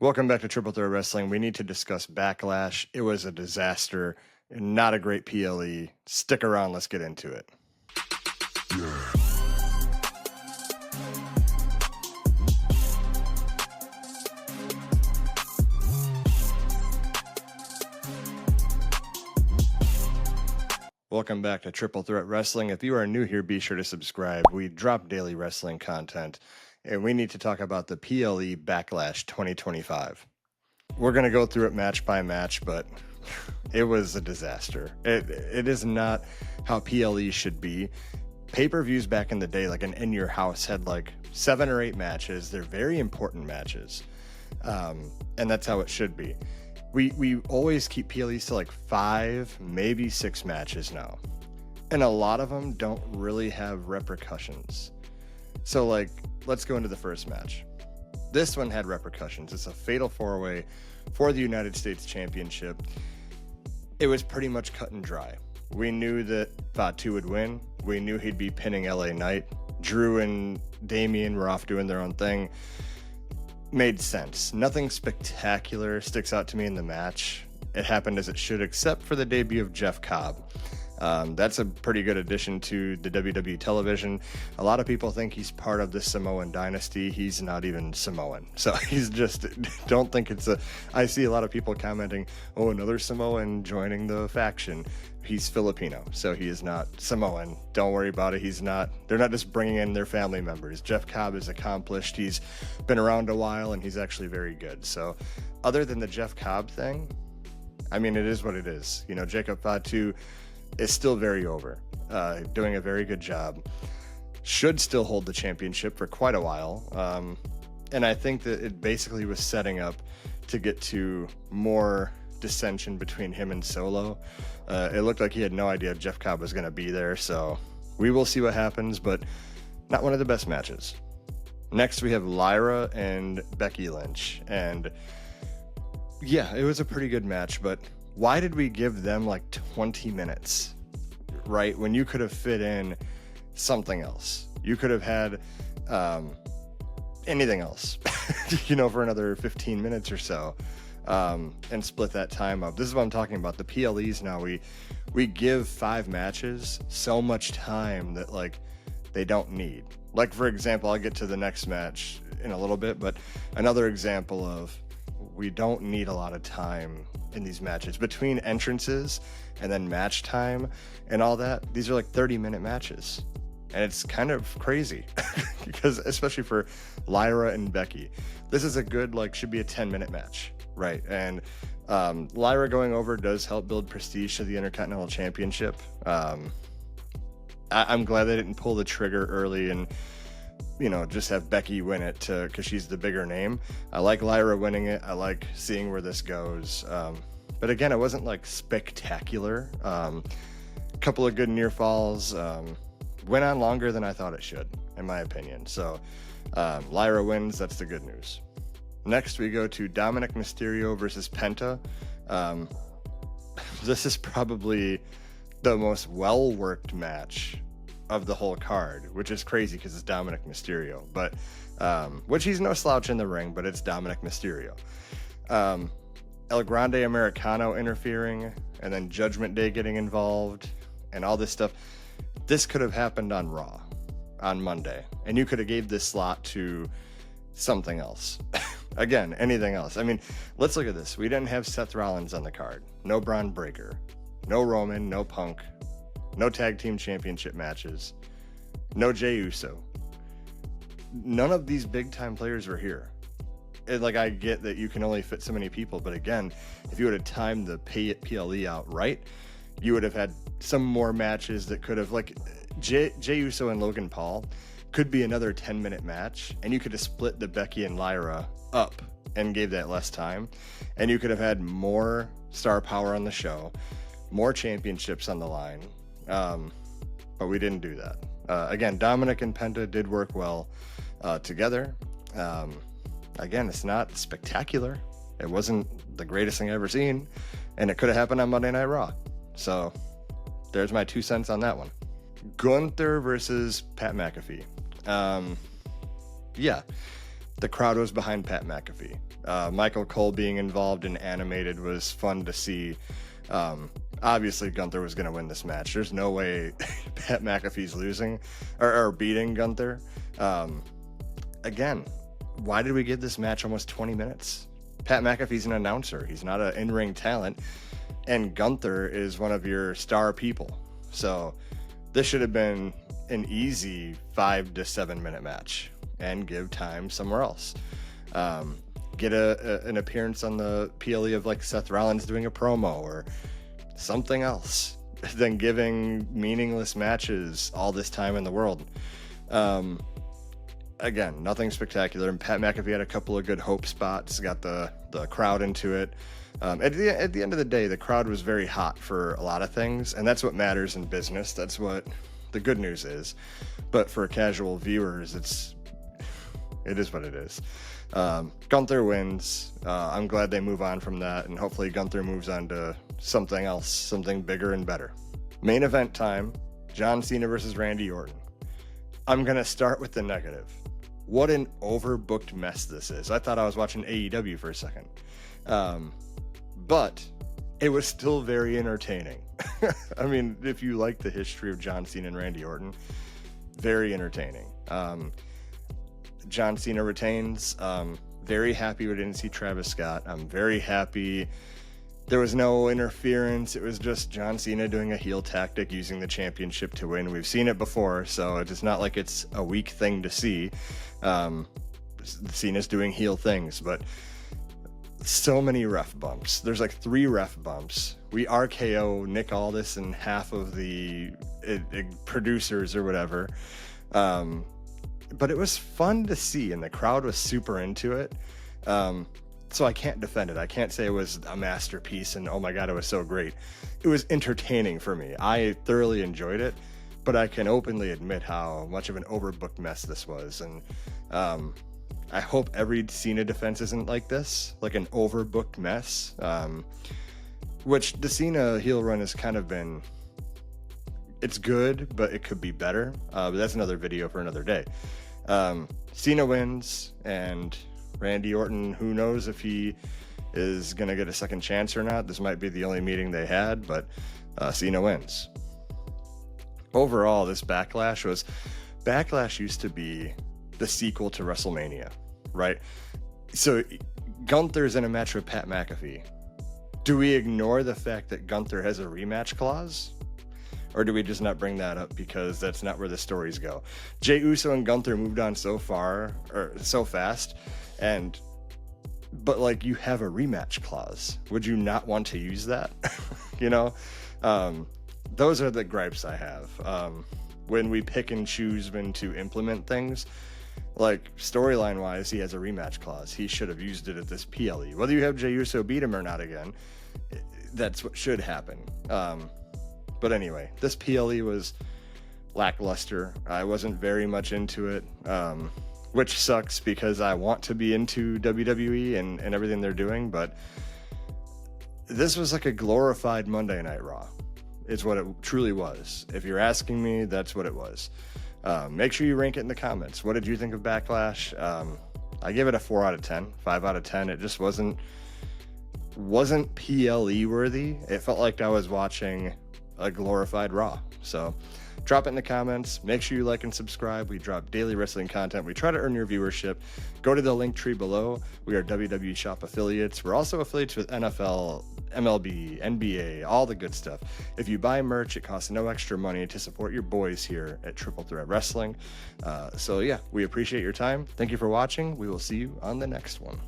Welcome back to Triple Threat Wrestling. We need to discuss Backlash. It was a disaster and not a great PLE. Stick around. Let's get into it. Welcome back to Triple Threat Wrestling. If you are new here, be sure to subscribe. We drop daily wrestling content, and we need to talk about the PLE Backlash 2025. We're going to go through it match by match, but it was a disaster. It is not how PLE should be. Pay-per-views back in the day, like an In Your House, had like 7 or 8 matches. They're very important matches, and that's how it should be. We always keep PLEs to like 5, maybe 6 matches now. And a lot of them don't really have repercussions. So like, let's go into the first match. This one had repercussions. It's a fatal 4-way for the United States Championship. It was pretty much cut and dry. We knew that Fatu would win. We knew he'd be pinning LA Knight. Drew and Damian were off doing their own thing. Made sense. Nothing spectacular sticks out to me in the match. It happened as it should, except for the debut of Jeff Cobb. That's a pretty good addition to the WWE television. A lot of people think he's part of the Samoan dynasty. He's not even Samoan. So he's just, don't think it's a, I see a lot of people commenting, oh, another Samoan joining the faction. He's Filipino, so he is not Samoan. Don't worry about it. He's not, they're not just bringing in their family members. Jeff Cobb is accomplished. He's been around a while, and he's actually very good. So other than the Jeff Cobb thing, I mean, it is what it is. You know, Jacob Fatu is still very over, doing a very good job. Should still hold the championship for quite a while. And I think that it basically was setting up to get to more dissension between him and Solo. It looked like he had no idea Jeff Cobb was going to be there, so we will see what happens, but not one of the best matches. Next, we have Lyra and Becky Lynch, and yeah, it was a pretty good match, but why did we give them like 20 minutes, right? When you could have fit in something else. You could have had anything else, you know, for another 15 minutes or so. And split that time up. This is what I'm talking about. The PLEs now, we give 5 matches so much time that like they don't need. Like, for example, I'll get to the next match in a little bit, but another example of we don't need a lot of time in these matches between entrances and then match time and all that. These are like 30-minute matches, and it's kind of crazy because especially for Lyra and Becky, this is a good, like, should be a 10-minute match. Right, and Lyra going over does help build prestige to the Intercontinental Championship. I'm glad they didn't pull the trigger early and, you know, just have Becky win it because she's the bigger name. I like Lyra winning it. I like seeing where this goes. But again, it wasn't like spectacular. Couple of good near falls. Went on longer than I thought it should, in my opinion. So Lyra wins. That's the good news. Next, we go to Dominic Mysterio versus Penta. This is probably the most well-worked match of the whole card, which is crazy because it's Dominic Mysterio. But which he's no slouch in the ring, but it's Dominic Mysterio. El Grande Americano interfering, and then Judgment Day getting involved, and all this stuff. This could have happened on Raw on Monday, and you could have gave this slot to something else. Again, anything else. I mean, let's look at this. We didn't have Seth Rollins on the card. No Braun Breaker. No Roman. No Punk. No tag team championship matches. No Jey Uso. None of these big time players were here. Like, I get that you can only fit so many people, but again, if you would have timed the PLE out right, you would have had some more matches that could have, like, Jey Uso and Logan Paul could be another 10-minute match, and you could have split the Becky and Lyra up and gave that less time, and you could have had more star power on the show, more championships on the line, but we didn't do that. Again, Dominic and Penta did work well together. Again, it's not spectacular. It wasn't the greatest thing I've ever seen, and it could have happened on Monday Night Raw. So there's my 2 cents on that one. Gunther versus Pat McAfee. Yeah, the crowd was behind Pat McAfee. Michael Cole being involved in animated was fun to see. Obviously Gunther was going to win this match. There's no way Pat McAfee's losing or beating Gunther. Again, why did we give this match almost 20 minutes? Pat McAfee's an announcer. He's not an in-ring talent. And Gunther is one of your star people. So this should have been an easy 5 to 7 minute match and give time somewhere else. Get an appearance on the PLE of like Seth Rollins doing a promo or something else than giving meaningless matches all this time in the world. Again, nothing spectacular. And Pat McAfee had a couple of good hope spots, got the crowd into it. At the end of the day, the crowd was very hot for a lot of things, and that's what matters in business. That's what the good news is. But for casual viewers, it is what it is. Gunther wins. I'm glad they move on from that, and hopefully Gunther moves on to something else, something bigger and better. Main event time, John Cena versus Randy Orton. I'm going to start with the negative. What an overbooked mess this is. I thought I was watching AEW for a second. But it was still very entertaining. I mean, if you like the history of John Cena and Randy Orton, very entertaining. John Cena retains. Very happy we didn't see Travis Scott. I'm very happy there was no interference. It was just John Cena doing a heel tactic, using the championship to win. We've seen it before, so it's not like it's a weak thing to see. Cena's doing heel things, but so many ref bumps. There's like 3 ref bumps. We RKO Nick Aldis and half of the producers or whatever. But it was fun to see, and the crowd was super into it. So I can't defend it. I can't say it was a masterpiece and oh my God, it was so great. It was entertaining for me. I thoroughly enjoyed it, but I can openly admit how much of an overbooked mess this was. And I hope every Cena defense isn't like this, like an overbooked mess, which the Cena heel run has kind of been, it's good, but it could be better. But that's another video for another day. Cena wins, and Randy Orton, who knows if he is going to get a second chance or not. This might be the only meeting they had, but Cena wins. Overall, this Backlash used to be the sequel to WrestleMania, right? So Gunther's in a match with Pat McAfee. Do we ignore the fact that Gunther has a rematch clause? Or do we just not bring that up because that's not where the stories go? Jey Uso and Gunther moved on so far, or so fast, but like, you have a rematch clause. Would you not want to use that? You know, those are the gripes I have. When we pick and choose when to implement things, like storyline wise, he has a rematch clause. He should have used it at this PLE. Whether you have Jey Uso beat him or not again, that's what should happen. But anyway, this PLE was lackluster. I wasn't very much into it, which sucks because I want to be into WWE and everything they're doing, but this was like a glorified Monday Night Raw. Is what it truly was. If you're asking me, that's what it was. Make sure you rank it in the comments. What did you think of Backlash? I give it a 4 out of 10, 5 out of 10. It just wasn't PLE worthy. It felt like I was watching a glorified Raw. So drop it in the comments. Make sure you like and subscribe. We drop daily wrestling content. We try to earn your viewership. Go to the link tree below. We are WWE Shop affiliates. We're also affiliates with NFL, MLB, NBA, all the good stuff. If you buy merch, it costs no extra money to support your boys here at Triple Threat Wrestling. So yeah, we appreciate your time. Thank you for watching. We will see you on the next one.